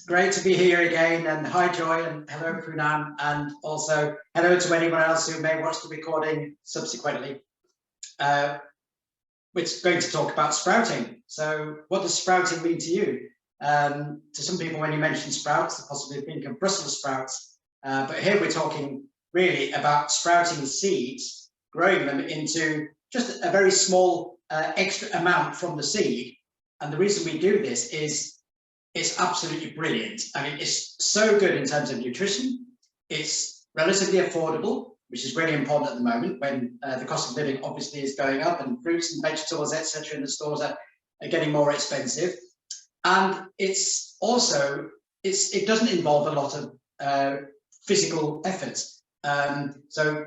Great to be here again, and hi Joy, and hello Poonan, and also hello to anyone else who may watch the recording subsequently. We're going to talk about sprouting. So what does sprouting mean to you? To some people, when you mention sprouts, they possibly think of Brussels sprouts, but here we're talking really about sprouting seeds, growing them into just a very small extra amount from the seed. And the reason we do this is it's absolutely brilliant. I mean, it's so good in terms of nutrition. It's relatively affordable, which is really important at the moment when the cost of living obviously is going up and fruits and vegetables, etc., in the stores are getting more expensive. And it's also, it doesn't involve a lot of physical effort. So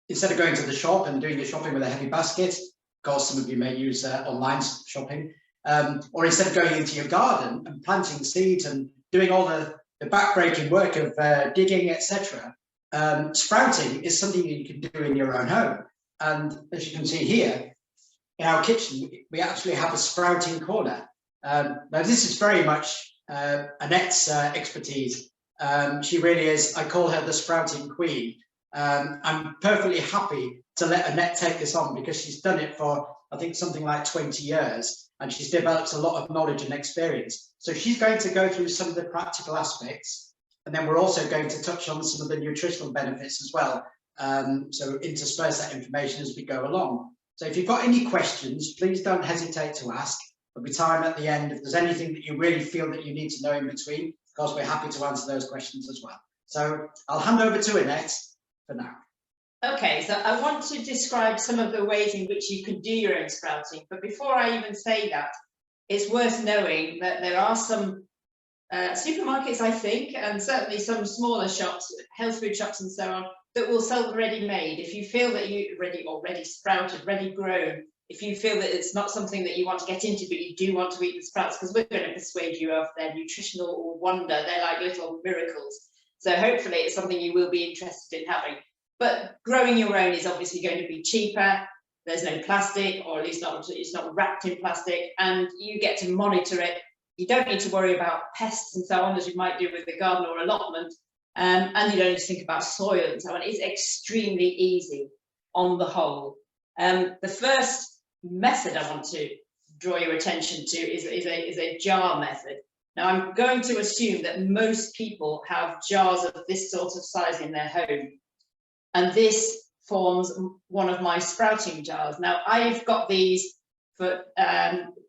instead of going to the shop and doing the shopping with a heavy basket, of course, some of you may use online shopping, or instead of going into your garden and planting seeds and doing all the back-breaking work of digging, etc., sprouting is something you can do in your own home. And as you can see here, in our kitchen, we actually have a sprouting corner. Now, this is very much Annette's expertise. She really is, I call her the sprouting queen. I'm perfectly happy to let Annette take this on because she's done it for, I think, something like 20 years. And she's developed a lot of knowledge and experience. So she's going to go through some of the practical aspects, and then we're also going to touch on some of the nutritional benefits as well. So intersperse that information as we go along. So if you've got any questions, please don't hesitate to ask. There'll be time at the end. If there's anything that you really feel that you need to know in between, of course, we're happy to answer those questions as well. So I'll hand over to Annette for now. Okay, so I want to describe some of the ways in which you can do your own sprouting. But before I even say that, it's worth knowing that there are some supermarkets, I think, and certainly some smaller shops, health food shops and so on, that will sell ready-made. If you feel that you already sprouted, ready grown, if you feel that it's not something that you want to get into, but you do want to eat the sprouts, because we're going to persuade you of their nutritional wonder. They're like little miracles. So hopefully it's something you will be interested in having. But growing your own is obviously going to be cheaper. There's no plastic, or at least it's not wrapped in plastic, and you get to monitor it. You don't need to worry about pests and so on, as you might do with the garden or allotment. And you don't need to think about soil and so on. It's extremely easy on the whole. The first method I want to draw your attention to is a jar method. Now, I'm going to assume that most people have jars of this sort of size in their home. And this forms one of my sprouting jars. Now, I've got these for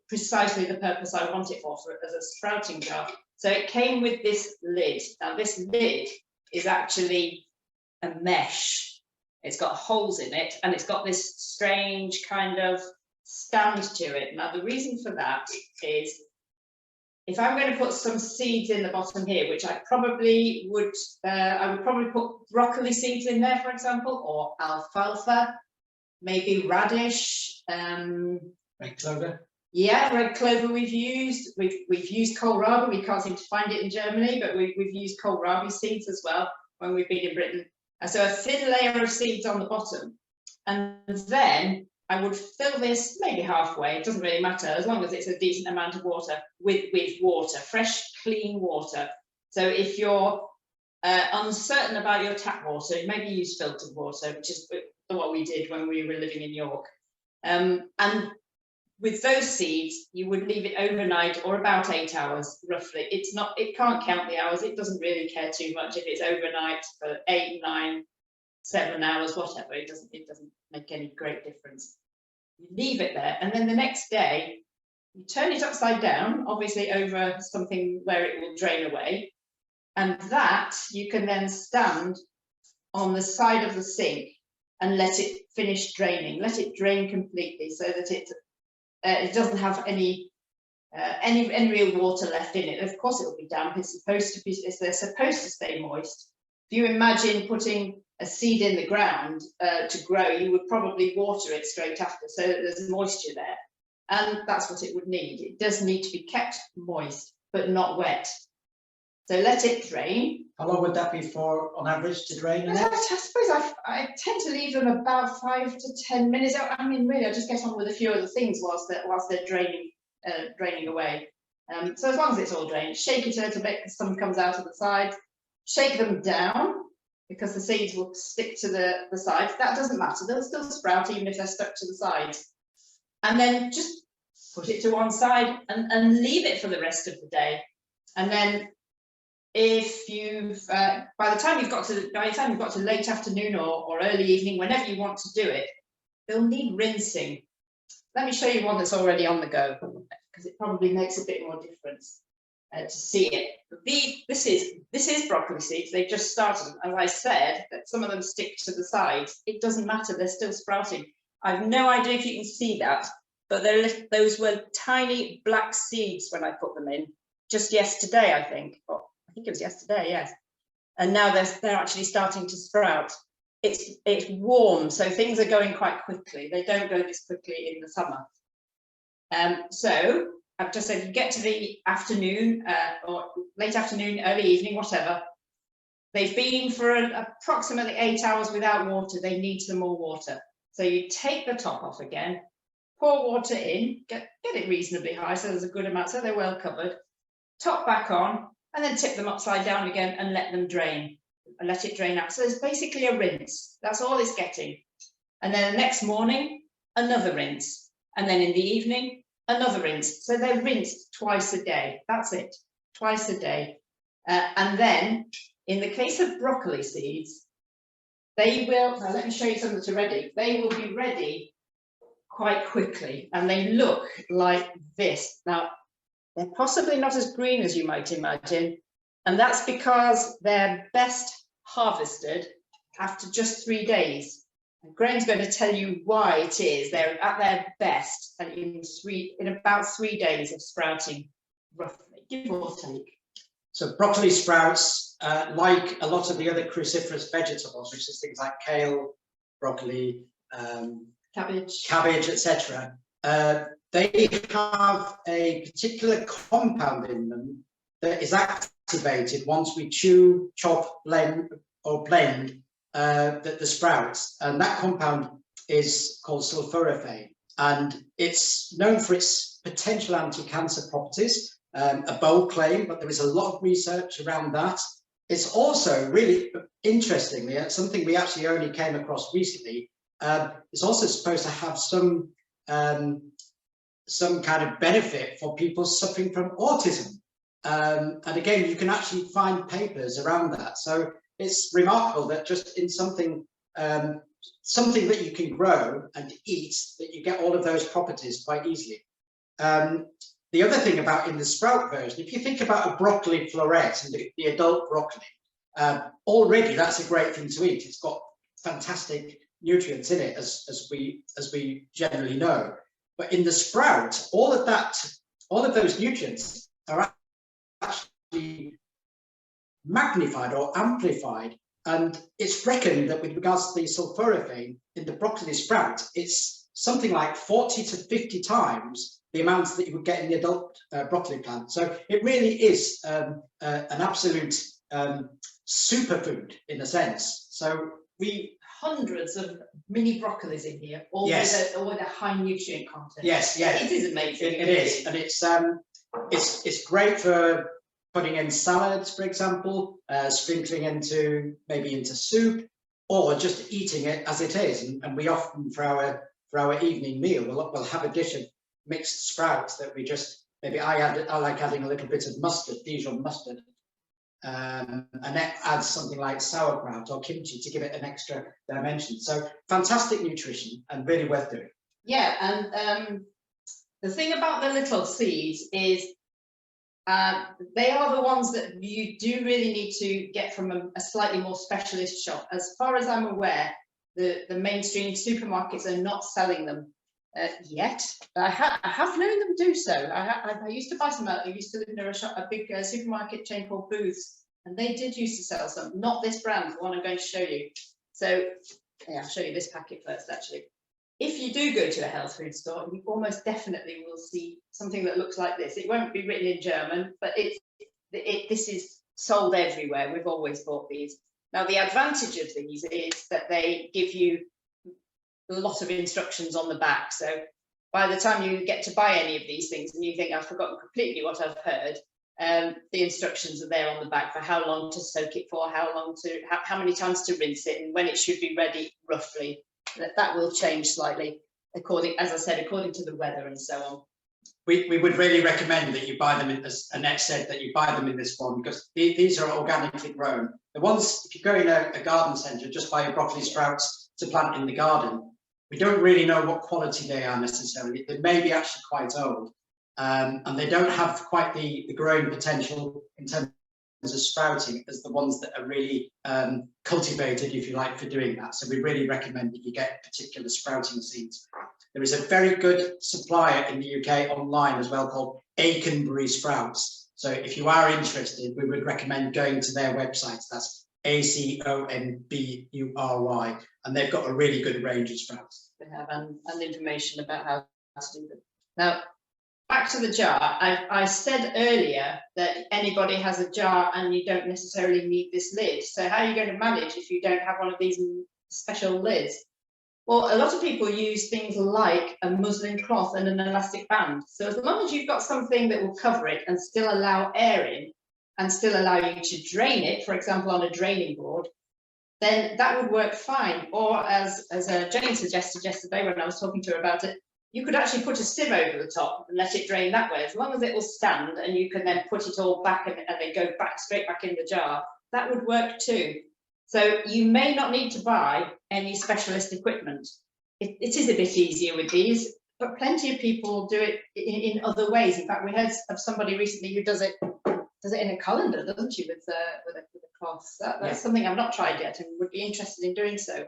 precisely the purpose I want it for as a sprouting jar. So it came with this lid. Now, this lid is actually a mesh. It's got holes in it, and it's got this strange kind of stand to it. Now, the reason for that is, if I'm going to put some seeds in the bottom here, which I probably would, I would probably put broccoli seeds in there, for example, or alfalfa, maybe radish. Red clover. Yeah, red clover we've used. We've used kohlrabi. We can't seem to find it in Germany, but we've used kohlrabi seeds as well when we've been in Britain. And so a thin layer of seeds on the bottom, and then I would fill this maybe halfway, it doesn't really matter, as long as it's a decent amount of water, with water, fresh, clean water. So if you're uncertain about your tap water, maybe use filtered water, which is what we did when we were living in York. And with those seeds, you would leave it overnight, or about 8 hours, roughly. It can't count the hours, it doesn't really care too much if it's overnight for 8, 9, 7 hours, whatever. It doesn't make any great difference. You leave it there, and then the next day you turn it upside down, obviously over something where it will drain away, and that you can then stand on the side of the sink and let it finish draining. Let it drain completely, so that it doesn't have any real water left in it. Of course, it will be damp. They're supposed to stay moist. If you imagine putting a seed in the ground to grow, you would probably water it straight after, so that there's moisture there. And that's what it would need. It does need to be kept moist, but not wet. So let it drain. How long would that be for, on average, to drain? I suppose I tend to leave them about 5 to 10 minutes. I mean, really, I just get on with a few other things whilst they're draining away. So as long as it's all drained, shake it a little bit because some comes out of the sides. Shake them down because the seeds will stick to the sides. That doesn't matter, they'll still sprout even if they're stuck to the sides. And then just put it to one side and leave it for the rest of the day. And then if you've by the time you've got to late afternoon or early evening, whenever you want to do it, they'll need rinsing. Let me show you one that's already on the go, because it probably makes a bit more difference to see it. This is broccoli seeds. They've just started. As I said, that some of them stick to the sides. It doesn't matter, they're still sprouting. I've no idea if you can see that, but those were tiny black seeds when I put them in just yesterday, I think. Or I think it was yesterday, yes. And now they're actually starting to sprout. It's warm, so things are going quite quickly. They don't go this quickly in the summer. So I've just said you get to the afternoon or late afternoon, early evening, whatever. They've been for approximately 8 hours without water. They need some more water. So you take the top off again, pour water in, get it reasonably high so there's a good amount, so they're well covered. Top back on, and then tip them upside down again and let them drain. And let it drain out. So it's basically a rinse. That's all it's getting. And then the next morning, another rinse. And then in the evening, another rinse. So they're rinsed twice a day. That's it, twice a day. And then in the case of broccoli seeds, they will, now let me show you some that are ready. They will be ready quite quickly and they look like this. Now, they're possibly not as green as you might imagine. And that's because they're best harvested after just 3 days. And Graham's going to tell you why it is. They're at their best and in about 3 days of sprouting, roughly, give or take. So broccoli sprouts, like a lot of the other cruciferous vegetables, which is things like kale, broccoli, cabbage, etc. They have a particular compound in them that is activated once we chew, chop, blend the sprouts, and that compound is called sulforaphane, and it's known for its potential anti-cancer properties. A bold claim, but there is a lot of research around that. It's also really interestingly something we actually only came across recently. It's also supposed to have some kind of benefit for people suffering from autism. And again, you can actually find papers around that. So it's remarkable that just in something that you can grow and eat, that you get all of those properties quite easily. The other thing about in the sprout version, if you think about a broccoli floret and the adult broccoli, already that's a great thing to eat. It's got fantastic nutrients in it, as we generally know. But in the sprout, all of those nutrients are actually magnified or amplified, and it's reckoned that with regards to the sulforaphane in the broccoli sprout, it's something like 40 to 50 times the amounts that you would get in the adult broccoli plant. So it really is an absolute superfood in a sense. So hundreds of mini broccolis in here, all with a high nutrient content. Yes, it is amazing. It is, and it's great for putting in salads, for example, sprinkling into soup, or just eating it as it is. And we often for our evening meal we'll have a dish of mixed sprouts that we just I like adding a little bit of mustard, Dijon mustard. Annette adds something like sauerkraut or kimchi to give it an extra dimension. So fantastic nutrition and really worth doing. Yeah, and the thing about the little seeds is they are the ones that you do really need to get from a slightly more specialist shop. As far as I'm aware, the mainstream supermarkets are not selling them yet. I have known them do so. I used to buy some out. I used to live near a big supermarket chain called Booths, and they did used to sell some. Not this brand, the one I'm going to show you. So yeah, I'll show you this packet first, actually. If you do go to a health food store, you almost definitely will see something that looks like this. It won't be written in German, but this is sold everywhere. We've always bought these. Now, the advantage of these is that they give you a lot of instructions on the back. So by the time you get to buy any of these things and you think, I've forgotten completely what I've heard, the instructions are there on the back for how long to soak it for, how many times to rinse it, and when it should be ready, roughly. That will change slightly, according to the weather and so on. We would really recommend that you buy them, as Annette said, that you buy them in this form, because these are organically grown. The ones, if you go in a garden centre, just buy your broccoli sprouts to plant in the garden, we don't really know what quality they are necessarily. They may be actually quite old, and they don't have quite the growing potential in terms of sprouting as the ones that are really cultivated, if you like, for doing that. So we really recommend that you get particular sprouting seeds. There is a very good supplier in the UK online as well called Aconbury Sprouts. So if you are interested, we would recommend going to their website. That's ACONBURY, and they've got a really good range of sprouts. They have, and information about how to do them. Now, back to the jar. I said earlier that anybody has a jar and you don't necessarily need this lid. So how are you going to manage if you don't have one of these special lids? Well, a lot of people use things like a muslin cloth and an elastic band. So as long as you've got something that will cover it and still allow air in and still allow you to drain it, for example, on a draining board, then that would work fine. Or as Jane suggested yesterday when I was talking to her about it, you could actually put a sieve over the top and let it drain that way. As long as it will stand and you can then put it all back and then go straight back in the jar, that would work too. So you may not need to buy any specialist equipment. It is a bit easier with these, but plenty of people do it in other ways. In fact, we heard of somebody recently who does it in a colander, doesn't she, with a cloth. That's something I've not tried yet and would be interested in doing so.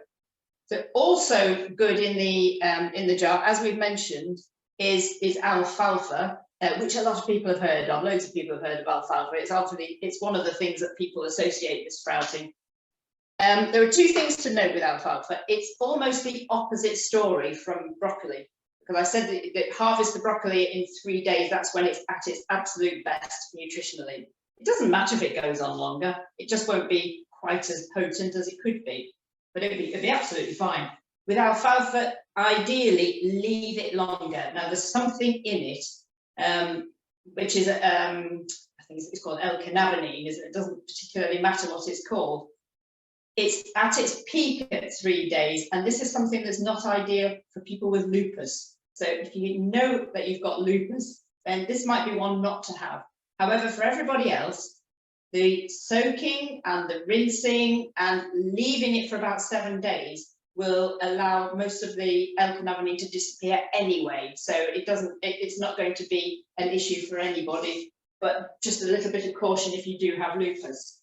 So also good in the jar, as we've mentioned, is alfalfa, which a lot of people have heard of. Loads of people have heard of alfalfa. It's one of the things that people associate with sprouting. There are two things to note with alfalfa. It's almost the opposite story from broccoli, because I said that harvest the broccoli in 3 days. That's when it's at its absolute best nutritionally. It doesn't matter if it goes on longer. It just won't be quite as potent as it could be, but it'd be absolutely fine. With alfalfa, ideally leave it longer. Now there's something in it, which is I think it's called L-cannabinine. It doesn't particularly matter what it's called. It's at its peak at 3 days, and this is something that's not ideal for people with lupus. So if you know that you've got lupus, then this might be one not to have. However, for everybody else, the soaking and the rinsing and leaving it for about 7 days will allow most of the L-cannabinine to disappear anyway. So it's not going to be an issue for anybody, but just a little bit of caution if you do have lupus.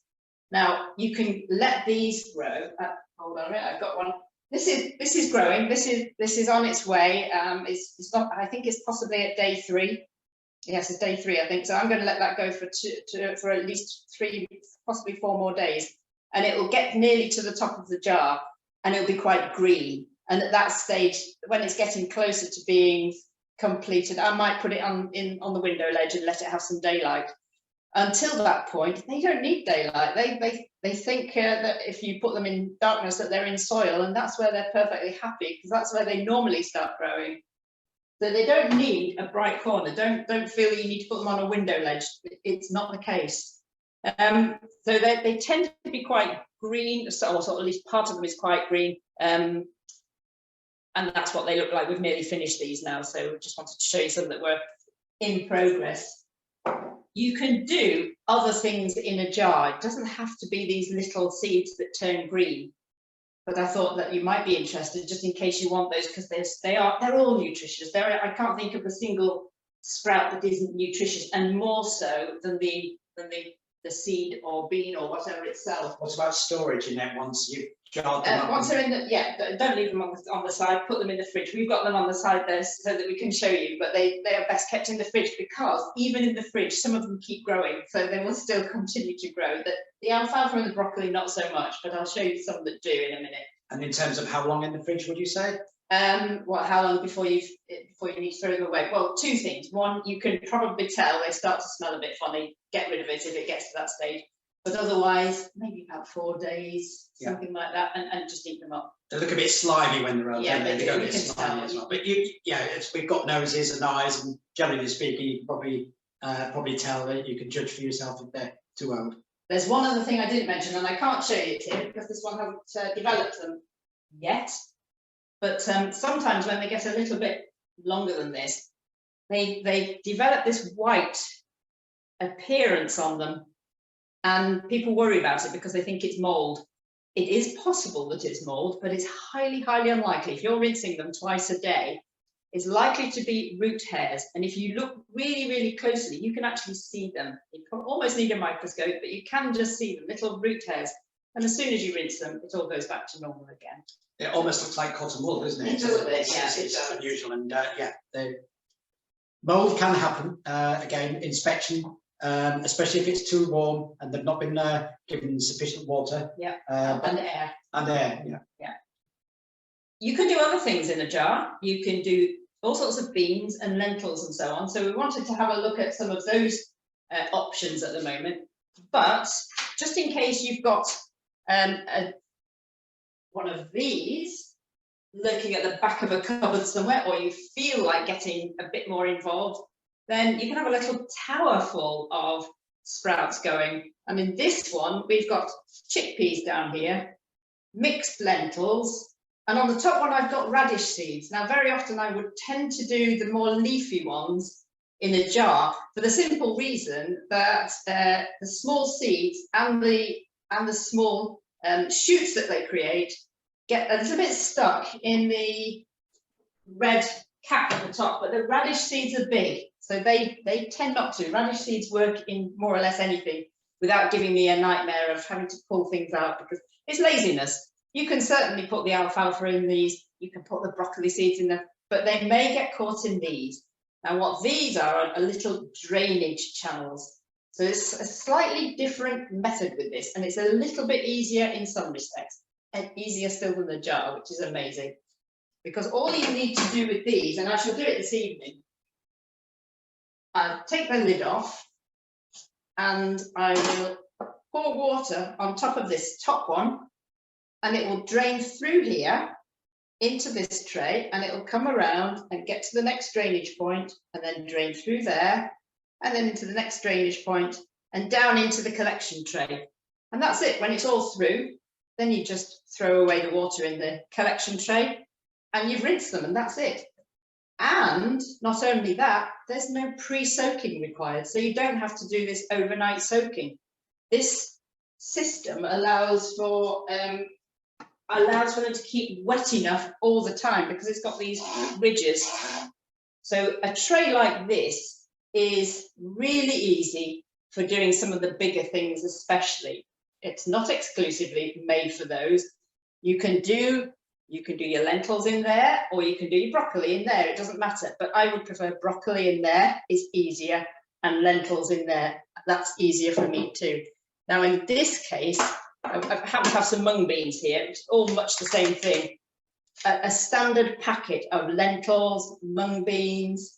Now you can let these grow. Hold on a minute, I've got one. This is growing. This is on its way. It's not. I think it's possibly at day 3. Yes, it's day 3, I think. So I'm going to let that go for at least 3, possibly 4 more days, and it will get nearly to the top of the jar, and it'll be quite green. And at that stage, when it's getting closer to being completed, I might put it on the window ledge and let it have some daylight. Until that point, they don't need daylight. They think that if you put them in darkness, that they're in soil, and that's where they're perfectly happy, because that's where they normally start growing. So they don't need a bright corner. Don't feel you need to put them on a window ledge. It's not the case. So they tend to be quite green, or at least part of them is quite green. And that's what they look like. We've nearly finished these now, so we just wanted to show you some that were in progress. You can do other things in a jar. It doesn't have to be these little seeds that turn green. But I thought that you might be interested, just in case you want those, because they're all nutritious. I can't think of a single sprout that isn't nutritious, and more so than the seed or bean or whatever itself. What about storage in there once you've jarred them up? Once they're in don't leave them on the side. Put them in the fridge. We've got them on the side there so that we can show you. But they are best kept in the fridge, because even in the fridge, some of them keep growing, so they will still continue to grow. The alfalfa and the broccoli, not so much, but I'll show you some that do in a minute. And in terms of how long in the fridge would you say? How long before you need to throw them away? Well, 2 things. One, you can probably tell they start to smell a bit funny. Get rid of it if it gets to that stage. But otherwise, maybe about 4 days, Yeah. something like that, and just eat them up. They look a bit slimy when they're old. Yeah, They go a you bit can slimy tell. as well. But we've got noses and eyes, and generally speaking, you can probably tell that you can judge for yourself if they're too old. There's one other thing I didn't mention, and I can't show you it here because this one hasn't developed them yet. But sometimes when they get a little bit longer than this, they develop this white appearance on them, and people worry about it because they think it's mold. It is possible that it's mold, but it's highly, highly unlikely. If you're rinsing them twice a day, it's likely to be root hairs. And if you look really, really closely, you can actually see them. You almost need a microscope, but you can just see them, little root hairs. And as soon as you rinse them, it all goes back to normal again. It almost looks like cotton wool, doesn't it? It does a bit, yeah, It's it does. unusual, and the mold can happen. Again, inspection, especially if it's too warm and they've not been given sufficient water. Yeah, and air. And air, yeah. You can do other things in a jar. You can do all sorts of beans and lentils and so on. So we wanted to have a look at some of those options at the moment. But just in case you've got one of these lurking at the back of a cupboard somewhere, or you feel like getting a bit more involved, then you can have a little tower full of sprouts going. And in this one, we've got chickpeas down here, mixed lentils, and on the top one, I've got radish seeds. Now, very often I would tend to do the more leafy ones in a jar for the simple reason that the small seeds and the small shoots that they create get a little bit stuck in the red cap at the top, but the radish seeds are big, so they tend not to. Radish seeds work in more or less anything without giving me a nightmare of having to pull things out, because it's laziness. You can certainly put the alfalfa in these, you can put the broccoli seeds in them, but they may get caught in these. Now what these are little drainage channels. So it's a slightly different method with this, and it's a little bit easier in some respects, and easier still than the jar, which is amazing. Because all you need to do with these, and I shall do it this evening, I'll take the lid off and I will pour water on top of this top one, and it will drain through here into this tray, and it will come around and get to the next drainage point, and then drain through there, and then into the next drainage point, and down into the collection tray. And that's it. When it's all through, then you just throw away the water in the collection tray, and you've rinsed them, and that's it. And not only that, there's no pre-soaking required, so you don't have to do this overnight soaking. This system allows for them to keep wet enough all the time, because it's got these ridges. So a tray like this is really easy for doing some of the bigger things, especially. It's not exclusively made for those. You can do your lentils in there, or you can do your broccoli in there. It doesn't matter, but I would prefer broccoli in there. It's easier, and lentils in there. That's easier for me too. Now in this case, I happen to have some mung beans here. It's all much the same thing. A standard packet of lentils, mung beans.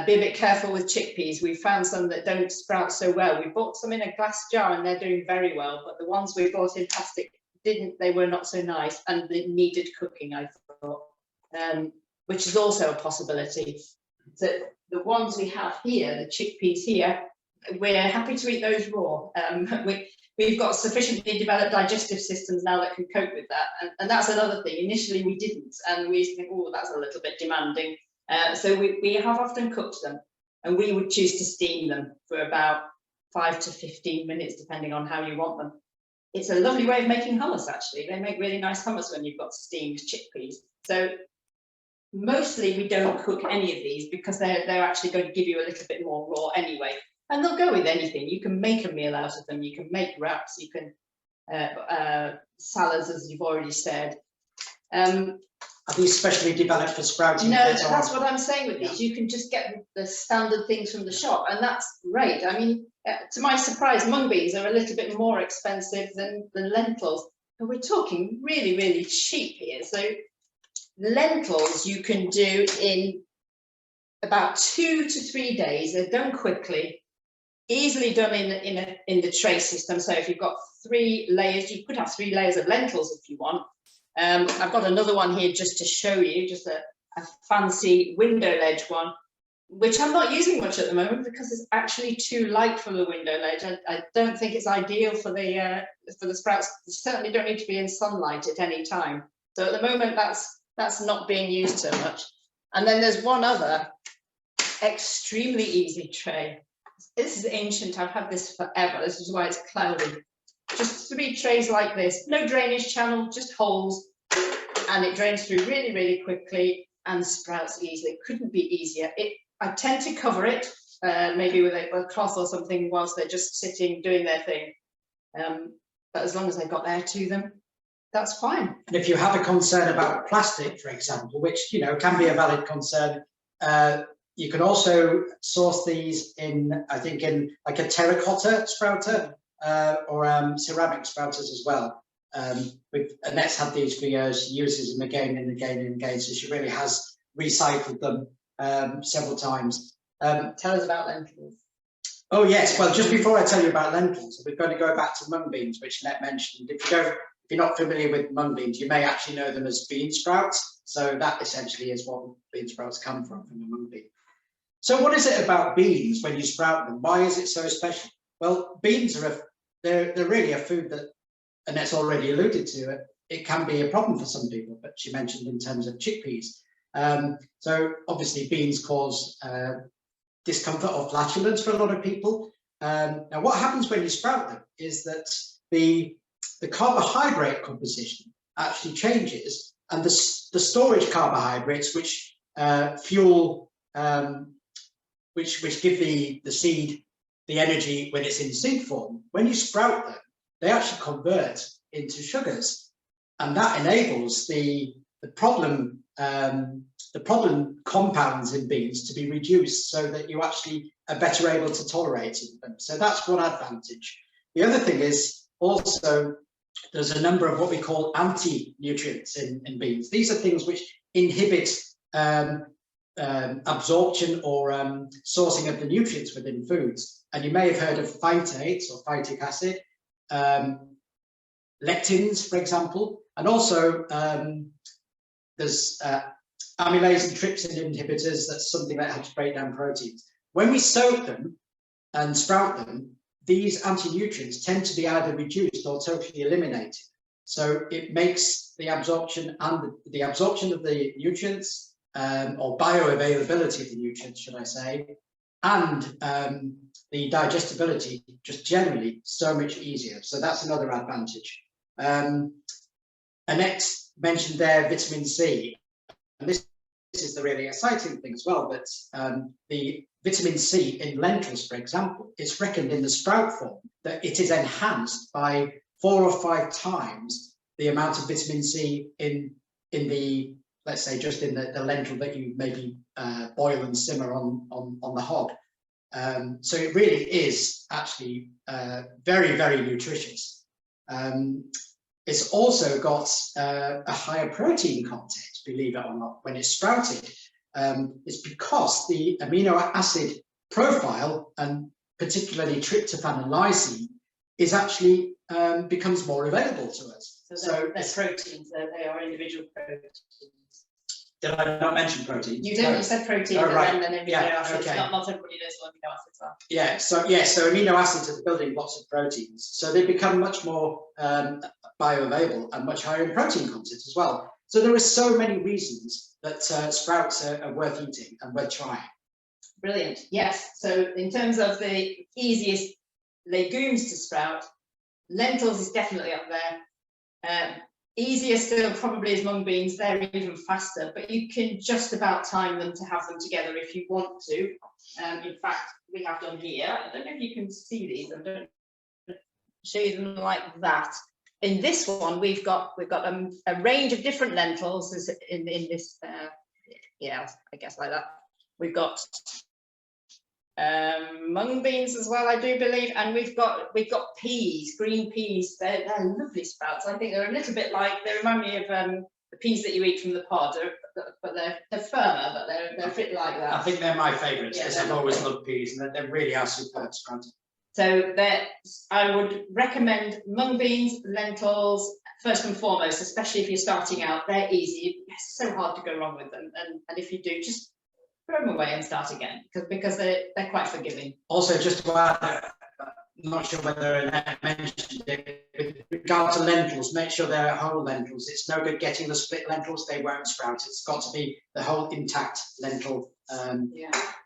Be a bit careful with chickpeas. We found some that don't sprout so well. We bought some in a glass jar and they're doing very well, but the ones we bought in plastic they were not so nice, and they needed cooking, I thought, which is also a possibility. So the ones we have here, the chickpeas here, we're happy to eat those raw. We've got sufficiently developed digestive systems now that can cope with that, and that's another thing. Initially we didn't, and we used to think, oh, that's a little bit demanding. So we have often cooked them, and we would choose to steam them for about 5 to 15 minutes, depending on how you want them. It's a lovely way of making hummus, actually. They make really nice hummus when you've got steamed chickpeas. So mostly we don't cook any of these because they're actually going to give you a little bit more raw anyway. And they'll go with anything. You can make a meal out of them. You can make wraps. You can salads, as you've already said. Are these specially developed for sprouting? No, that's what I'm saying with these. You can just get the standard things from the shop, and that's great. I mean, to my surprise, mung beans are a little bit more expensive than lentils, but we're talking really, really cheap here. So lentils you can do in about 2 to 3 days. They're done quickly. easily done in the tray system. So if you've got 3 layers, you could have 3 layers of lentils if you want. I've got another one here just to show you, just a fancy window ledge one, which I'm not using much at the moment because it's actually too light for the window ledge. I don't think it's ideal for the sprouts. They certainly don't need to be in sunlight at any time. So at the moment, that's not being used so much. And then there's one other extremely easy tray. This is ancient. I've had this forever. This is why it's cloudy. Just 3 trays like this, no drainage channel, just holes, and it drains through really, really quickly and sprouts easily. It couldn't be easier. I tend to cover it, maybe with a cloth or something whilst they're just sitting doing their thing. But as long as they've got air to them, that's fine. And if you have a concern about plastic, for example, which can be a valid concern, you can also source these in, I think, in like a terracotta sprouter or ceramic sprouters as well. Annette's had these for years. She uses them again and again and again, so she really has recycled them several times. Tell us about lentils. Oh yes, well, just before I tell you about lentils, we're going to go back to mung beans, which Annette mentioned. If you're not familiar with mung beans, you may actually know them as bean sprouts. So that essentially is what bean sprouts come from a mung bean. So what is it about beans when you sprout them? Why is it so special? Well, beans they're really a food that Annette's already alluded to. It can be a problem for some people, but she mentioned in terms of chickpeas. So obviously beans cause discomfort or flatulence for a lot of people. Now what happens when you sprout them is that the carbohydrate composition actually changes, and the storage carbohydrates which fuel which give the seed the energy when it's in seed form, when you sprout them, they actually convert into sugars, and that enables the problem compounds in beans to be reduced so that you actually are better able to tolerate them. So that's one advantage. The other thing is also there's a number of what we call anti-nutrients in beans. These are things which inhibit absorption or sourcing of the nutrients within foods. And you may have heard of phytates or phytic acid, lectins, for example, and also there's amylase and trypsin inhibitors. That's something that helps break down proteins. When we soak them and sprout them, these anti-nutrients tend to be either reduced or totally eliminated. So it makes the absorption and the absorption of the nutrients or bioavailability of the nutrients, should I say, and the digestibility just generally so much easier. So that's another advantage. Annette mentioned there vitamin C, and this is the really exciting thing as well, that the vitamin C in lentils, for example, is reckoned in the sprout form that it is enhanced by 4 or 5 times the amount of vitamin C in the, let's say, just in the lentil that you maybe boil and simmer on the hob. So it really is actually very, very nutritious. It's also got a higher protein content, believe it or not, when it's sprouted. It's because the amino acid profile, and particularly tryptophan and lysine, is actually becomes more available to us. So they're proteins, they are individual proteins. Did I not mention protein? You did. You said protein, oh, right. and then amino acids. Okay. Not everybody knows what amino acids are. Yeah. So amino acids are the building blocks of proteins. So they become much more bioavailable and much higher in protein content as well. So there are so many reasons that sprouts are worth eating and worth trying. Brilliant. Yes. So in terms of the easiest legumes to sprout, lentils is definitely up there. Easier still probably is mung beans. They're even faster, but you can just about time them to have them together if you want to. In fact, we have them here. I don't know if you can see these. I'm going to show you them like that. In this one, we've got a range of different lentils in this. Yeah, I guess like that. We've got mung beans as well, I do believe, and we've got peas, green peas. They're lovely sprouts. I think they're a little bit like, they remind me of the peas that you eat from the pod, but they're firmer, but they're a bit like that. I think they're my favourites, because Yeah, I've always loved peas, and they really are superb sprouted. So I would recommend mung beans, lentils, first and foremost, especially if you're starting out. They're easy. It's so hard to go wrong with them. And if you do, just throw them away and start again, because they're quite forgiving. Also, just to add, I'm not sure whether Annette mentioned it, with regard to lentils, make sure they're whole lentils. It's no good getting the split lentils, they won't sprout. It's got to be the whole intact lentil,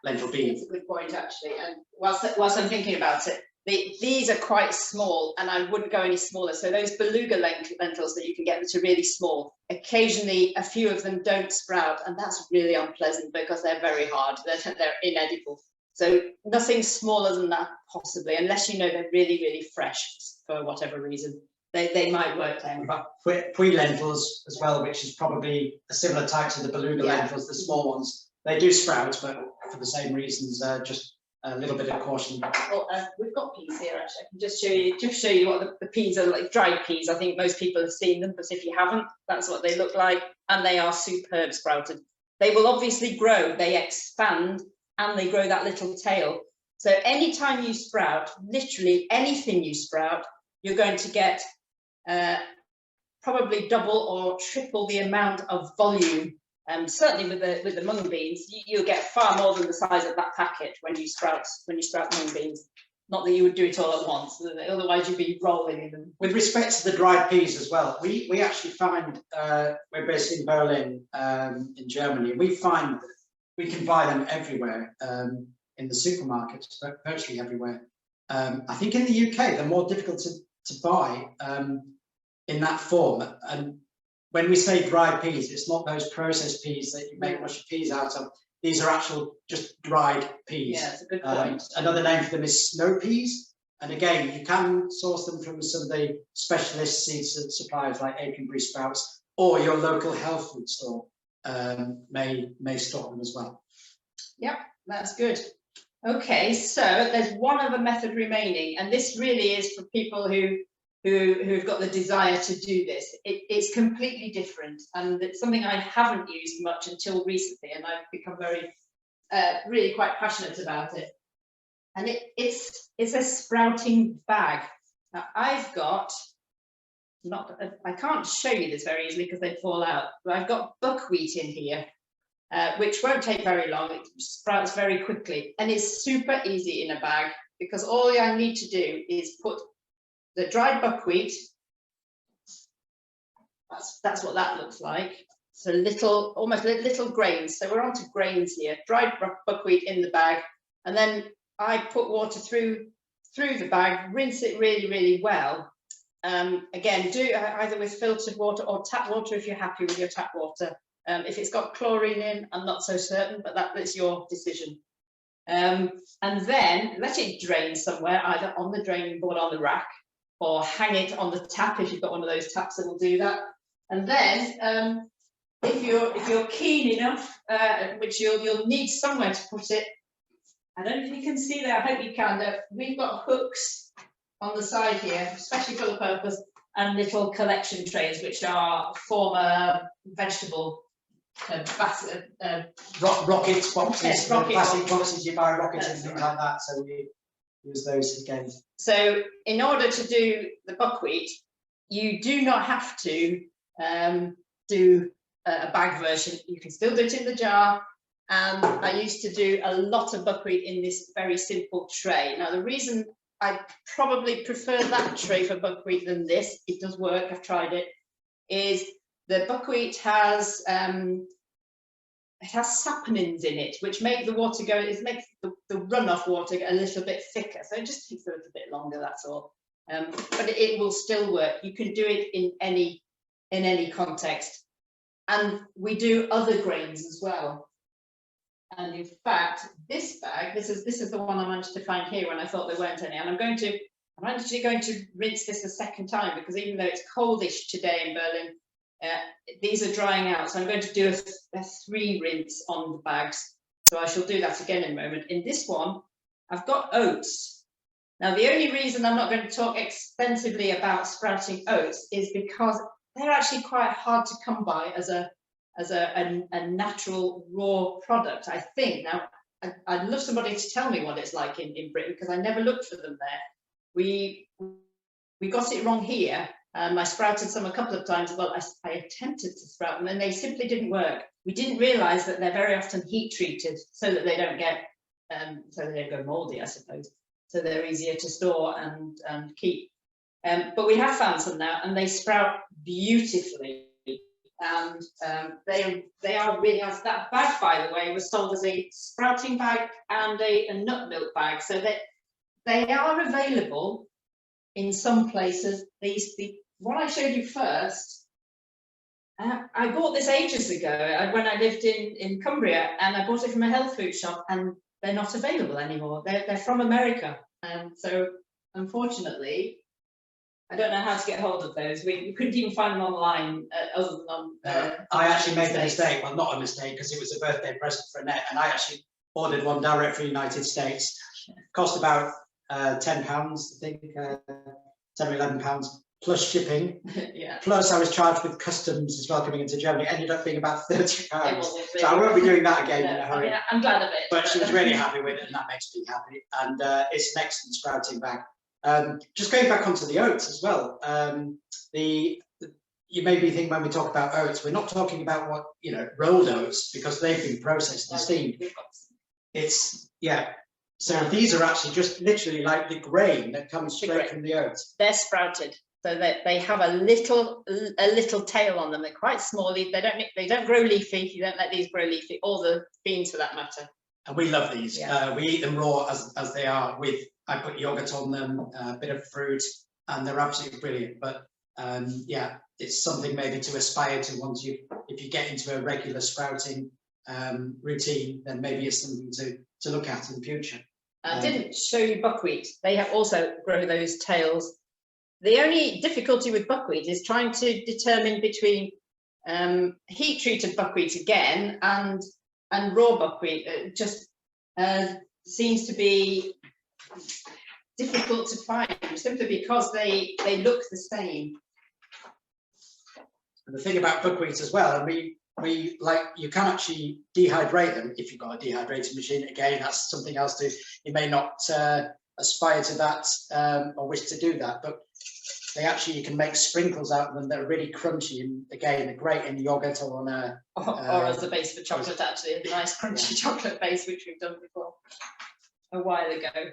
lentil bean. It's a good point, actually. And whilst I'm thinking about it, these are quite small, and I wouldn't go any smaller. So those beluga lentils that you can get that are really small, occasionally a few of them don't sprout, and that's really unpleasant because they're very hard. They're inedible. So nothing smaller than that, possibly, unless you know they're really, really fresh for whatever reason. They might work then. But pui lentils as well, which is probably a similar type to the beluga lentils, the small ones. They do sprout, but for the same reasons, just a little bit of caution. Well, we've got peas here, actually. I can just show you what the peas are like. Dried peas. I think most people have seen them, but if you haven't, that's what they look like, and they are superb sprouted. They will obviously grow. They expand. And they grow that little tail. So anytime you sprout, literally anything you sprout, you're going to get probably double or triple the amount of volume. Certainly with the mung beans, you'll get far more than the size of that packet when you sprout mung beans. Not that you would do it all at once, otherwise you'd be rolling in them. With respect to the dried peas as well, we actually find, we're based in Berlin, in Germany, we find that we can buy them everywhere, in the supermarkets, virtually everywhere. I think in the UK, they're more difficult to buy in that form. And when we say dried peas, it's not those processed peas that you make mushy peas out of. These are actual just dried peas. Yeah, that's a good point. Another name for them is snow peas. And again, you can source them from some of the specialist seed suppliers like Aikenbury Sprouts, or your local health food store may stock them as well. Yep, that's good. Okay, so there's one other method remaining, and this really is for people who've got the desire to do this. It's completely different, and it's something I haven't used much until recently, and I've become very really quite passionate about it. And it's a sprouting bag. Now I've got I can't show you this very easily because they fall out, but I've got buckwheat in here, which won't take very long. It sprouts very quickly, and it's super easy in a bag because all I need to do is put the dried buckwheat. That's what that looks like. So almost little grains. So we're on to grains here. Dried buckwheat in the bag, and then I put water through the bag, rinse it really, really well. Again, do either with filtered water or tap water if you're happy with your tap water. If it's got chlorine in, I'm not so certain, but that's your decision. And then let it drain somewhere, either on the draining board on the rack, or hang it on the tap if you've got one of those taps that will do that. And then if you're keen enough, which you'll need somewhere to put it. I don't know if you can see that. I hope you can. We've got hooks on the side here, especially for the purpose, and little collection trays, which are former vegetable rockets boxes, yes, plastic boxes you buy rockets and things like that. So we use those again. So in order to do the buckwheat, you do not have to do a bag version. You can still do it in the jar. And I used to do a lot of buckwheat in this very simple tray. Now, the reason I probably prefer that tray for buckwheat than this, it does work, I've tried it, is the buckwheat has saponins in it, which make the water go, it makes the runoff water a little bit thicker. So it just takes a little bit longer, that's all. But it will still work. You can do it in any context. And we do other grains as well. And in fact, this bag, this is the one I managed to find here when I thought there weren't any. And I'm actually going to rinse this a second time, because even though it's coldish today in Berlin, these are drying out. So I'm going to do a 3 rinse on the bags. So I shall do that again in a moment. In this one, I've got oats. Now, the only reason I'm not going to talk extensively about sprouting oats is because they're actually quite hard to come by as a natural raw product, I think. Now, I'd love somebody to tell me what it's like in Britain, because I never looked for them there. We got it wrong here. I sprouted some a couple of times. Well, I attempted to sprout them and they simply didn't work. We didn't realise that they're very often heat treated so that they don't get, so they don't go mouldy, I suppose. So they're easier to store and keep. But we have found some now, and they sprout beautifully. And they are really nice. That bag, by the way, was sold as a sprouting bag and a nut milk bag, so that they are available in some places. The one I showed you first, I bought this ages ago when I lived in Cumbria, and I bought it from a health food shop, and they're not available anymore. They're from America, and so unfortunately, I don't know how to get hold of those. We couldn't even find them online, other than on. I actually made a mistake. Well, not a mistake, because it was a birthday present for Annette, and I actually ordered one direct from the United States. Cost about £10, I think, £10 or £11 plus shipping. Yeah. Plus, I was charged with customs as well coming into Germany. It ended up being about £30. Really, so I won't be doing that again in a no, hurry. I mean, I'm glad of it. But she was really happy with it, and that makes me happy. And it's an excellent sprouting bag. Just going back onto the oats as well. You may be thinking when we talk about oats, we're not talking about rolled oats, because they've been processed and steamed. It's So these are actually just literally like the grain that comes straight from the oats. They're sprouted, so that they have a little tail on them. They're quite small. They don't grow leafy. You don't let these grow leafy, or the beans for that matter. And we love these. Yeah. We eat them raw as they are. I put yogurt on them, a bit of fruit, and they're absolutely brilliant. But it's something maybe to aspire to if you get into a regular sprouting routine, then maybe it's something to look at in the future. I didn't show you buckwheat. They have also grow those tails. The only difficulty with buckwheat is trying to determine between heat treated buckwheat again and raw buckwheat. It just seems to be difficult to find, simply because they look the same. And the thing about buckwheat as well, and you can actually dehydrate them if you've got a dehydrating machine. Again, that's something else you may not aspire to that or wish to do that, but you can make sprinkles out of them that are really crunchy, and again, they're great in yogurt or on or as a base for chocolate, actually, a nice crunchy chocolate base, which we've done before a while ago.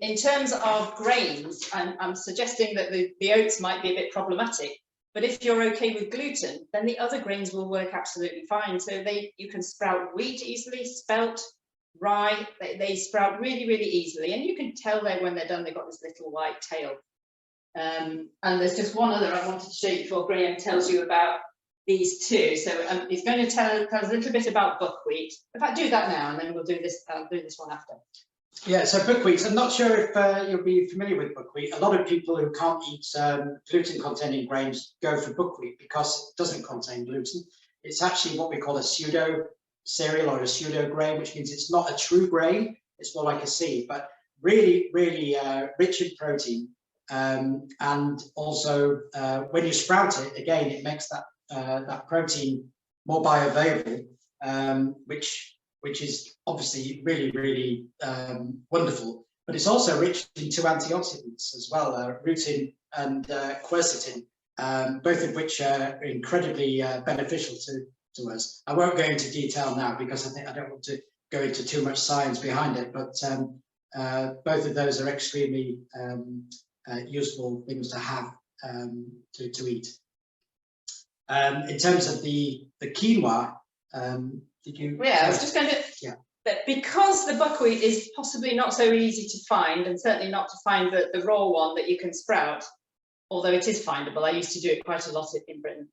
In terms of grains, I'm suggesting that the oats might be a bit problematic, but if you're okay with gluten, then the other grains will work absolutely fine. So you can sprout wheat easily, spelt, rye, they sprout really, really easily, and you can tell when they're done, they've got this little white tail. And there's just one other I wanted to show you before Graham tells you about these two. So he's going to tell us a little bit about buckwheat. In fact, do that now, and then we'll do this. I'll do this one after. Yeah, so buckwheat. I'm not sure if you'll be familiar with buckwheat. A lot of people who can't eat gluten-containing grains go for buckwheat because it doesn't contain gluten. It's actually what we call a pseudo cereal or a pseudo grain, which means it's not a true grain. It's more like a seed, but really, really rich in protein. And also, when you sprout it, again, it makes that protein more bioavailable, which is obviously really, really wonderful. But it's also rich into antioxidants as well, rutin and quercetin, both of which are incredibly beneficial to us. I won't go into detail now because I don't want to go into too much science behind it, but both of those are extremely useful things to have to eat. In terms of the quinoa, did you? Yeah, I was just going to. Yeah. But because the buckwheat is possibly not so easy to find, and certainly not to find the raw one that you can sprout, although it is findable. I used to do it quite a lot in Britain.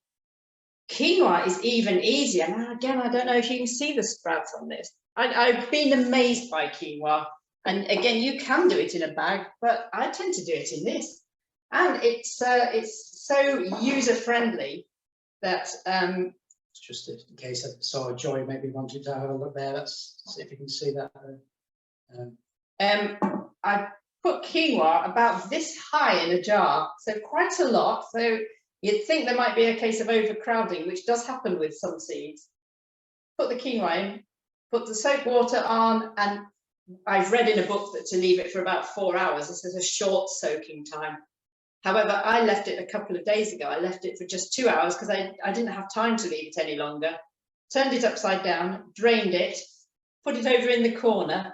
Quinoa is even easier. Now, again, I don't know if you can see the sprouts on this. I've been amazed by quinoa. And again, you can do it in a bag, but I tend to do it in this. And it's so user-friendly that... just in case I saw Joy maybe wanted to have a look there. Let's see if you can see that. I put quinoa about this high in a jar, so quite a lot. So You'd think there might be a case of overcrowding, which does happen with some seeds. Put the quinoa in, put the soap water on, and I've read in a book that to leave it for about 4 hours. This is a short soaking time. However, I left it a couple of days ago. I left it for just 2 hours because I didn't have time to leave it any longer. Turned it upside down, drained it, put it over in the corner.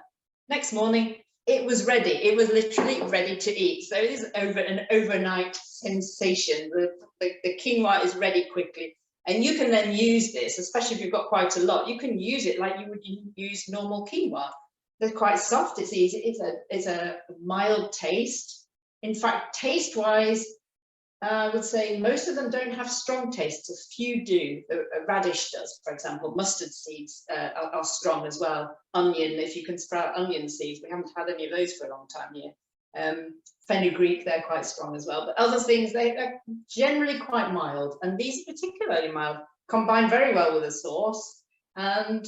Next morning, it was ready. It was literally ready to eat. So it is an overnight sensation. The quinoa is ready quickly. And you can then use this, especially if you've got quite a lot, you can use it like you would use normal quinoa. They're quite soft, it's easy, it's a mild taste. In fact, taste-wise, I would say most of them don't have strong tastes. A few do. A radish does, for example. Mustard seeds are strong as well. Onion, if you can sprout onion seeds, we haven't had any of those for a long time here. Fenugreek, they're quite strong as well. But other things, they're generally quite mild. And these are particularly mild, combine very well with a sauce, and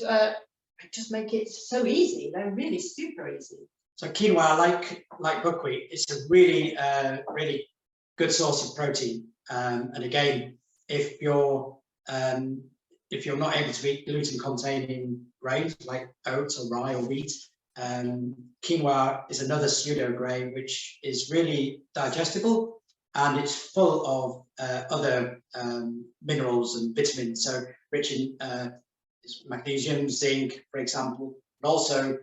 just make it so easy. They're really super easy. So quinoa, like buckwheat, it's a really, really good source of protein. And again, if you're not able to eat gluten-containing grains like oats or rye or wheat, quinoa is another pseudo grain which is really digestible, and it's full of other minerals and vitamins. So rich in magnesium, zinc, for example, but also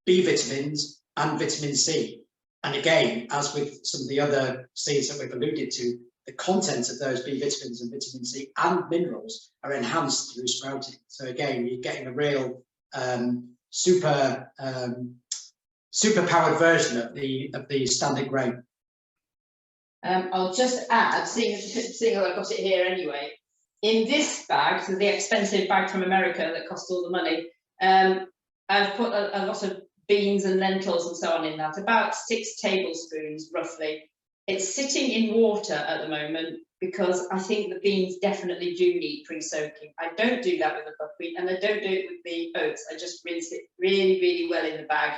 B vitamins and vitamin C. And again, as with some of the other seeds that we've alluded to, the content of those B vitamins and vitamin C and minerals are enhanced through sprouting. So again, you're getting a real super powered version of the standard grain. I'll just add, seeing I've got it here anyway, in this bag, so the expensive bag from America that cost all the money, I've put a lot of beans and lentils and so on in that, about 6 tablespoons roughly. It's sitting in water at the moment because I think the beans definitely do need pre-soaking. I don't do that with the buckwheat, and I don't do it with the oats. I just rinse it really, really well in the bag,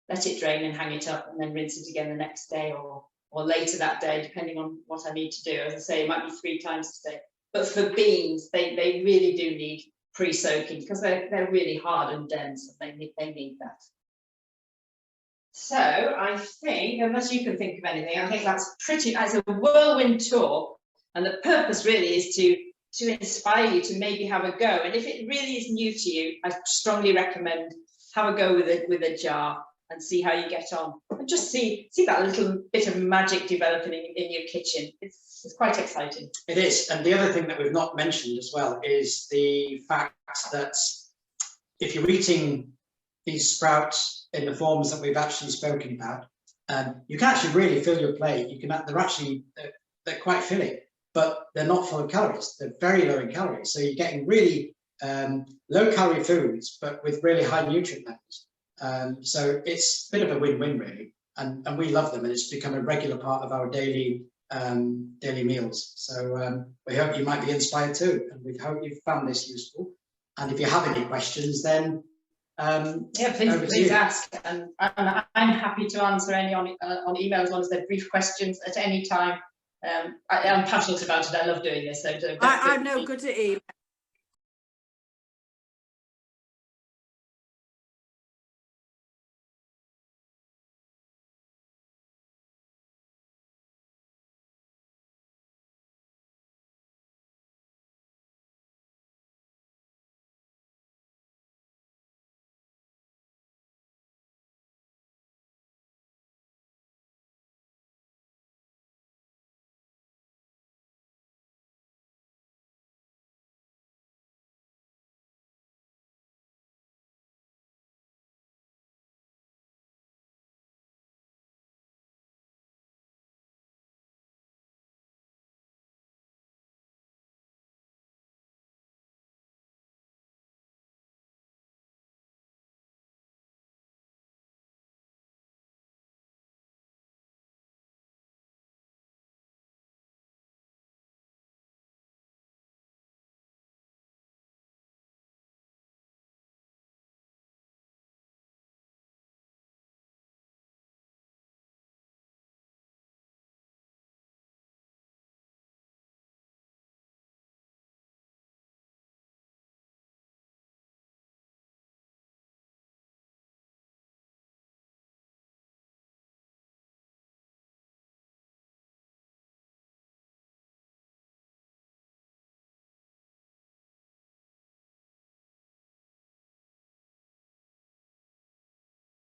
let it drain and hang it up, and then rinse it again the next day or later that day, depending on what I need to do. As I say, it might be 3 times today. But for beans, they really do need pre-soaking because they're really hard and dense, and they need that. So I think, unless you can think of anything, I think that's a whirlwind tour, and the purpose really is to inspire you to maybe have a go. And if it really is new to you, I strongly recommend have a go with a jar and see how you get on, and just see that little bit of magic developing in your kitchen. It's quite exciting. It is. And the other thing that we've not mentioned as well is the fact that if you're eating these sprouts in the forms that we've actually spoken about, you can actually really fill your plate. They're quite filling, but they're not full of calories. They're very low in calories. So you're getting really low calorie foods, but with really high nutrient levels. So it's a bit of a win-win really, and we love them, and it's become a regular part of our daily meals. So we hope you might be inspired too, and we hope you've found this useful. And if you have any questions, then yeah, please ask, and I'm happy to answer any on email as long as they're brief questions at any time. I'm passionate about it. I love doing this. So I'm no good at email.